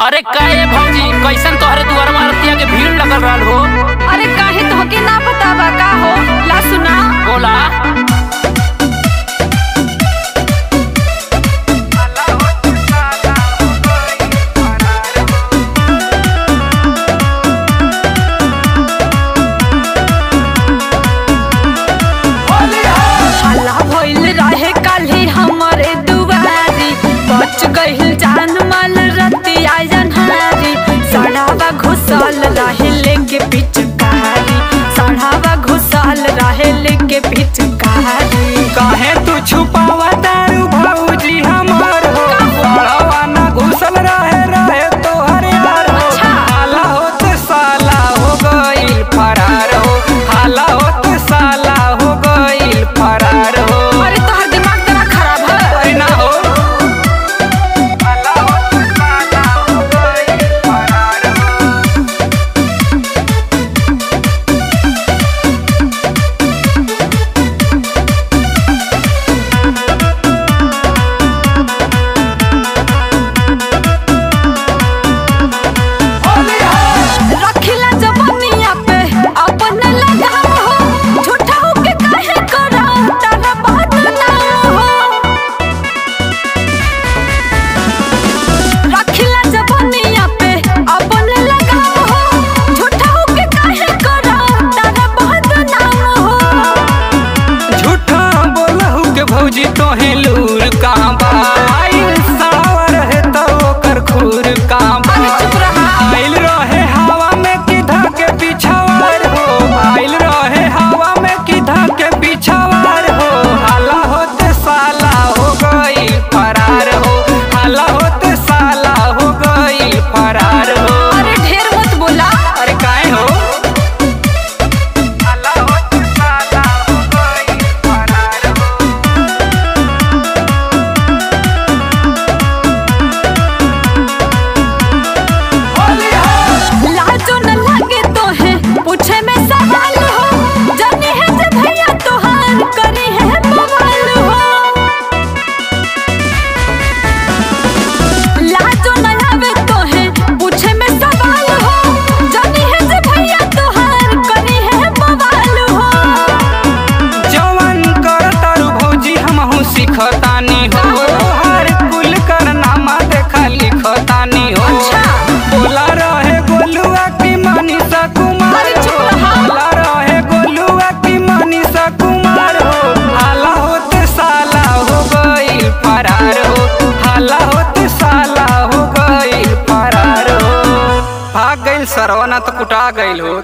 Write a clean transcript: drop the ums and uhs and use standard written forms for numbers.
अरे काहे भौजी कैसन तोहरे दुआर मारतिया के भीड़ लगल रहल हो। अरे काहे तोहके ना पता बा का हो? ला सुना बोला। हल्ला भइल रहे काल्हि हमरे दुआरी, बच गइल जान माल रतिया जनहारी। सड़ावा घुसल रहे लेके पिचकारी, सड़ावा घुसल रहे लेके पिचकारी। काहे तू छुपावा तारू भौजी हमर हो? सड़ावा ना घुसल रहे तोहर यार हो। हाला होत साला हो गइल फरार हो, हाला होत साला हो गइल फरार हो। अरे तोहर दिमाग तेरा खराब है। अरे ना हो, हाला होत साला हो गइल फरार हो। रखिला जवानिया पे अपन लगाम हो, झूठा होके काहे करा तारा बदनाम हो। रखिला जवानिया पे अपन लगाम हो, झूठा होके काहे करा तारा बदनाम हो। झूठा बोलहु के भौजी तोहे लूर कहाँ बा? आइल सावर है तो ओकर खूर कहाँ बा? अरे चुप रहा। आइल रहे हवा में किधा के पिछवार हो, आइल रहे हवा में किधा के पिछवार हो। हाला होते साला हो गई फरार हो, हाला होते साला हो गई फरार हो। अरे ढेर मत बोला। अरे काहे हो? हाला होते साला हो गई फरार हो। लाजो न लगे तोहे पूछे में सवाल हो, जाने है जे भैया तोहार करे है बवाल हो। लाजो न लगे तोहे पूछे में सवाल हो, जाने है जे भैया तोहार करे है बवाल हो। जवन कर तारू भौजी हमहू सिखतानी हो, तोहार कुल करनामा देखा लिखतानी हो। अच्छा। बोला रहे गोलुआ की मनीषा कुमार अरे चुप हो, रहा। बोला रहे गोलुआ की मनीषा कुमार हो। हाला होते साला हो गइल फरार हो, हाला होते साला हो गइल फरार हो। भाग गइल सरवना तो कुटा गइल हो।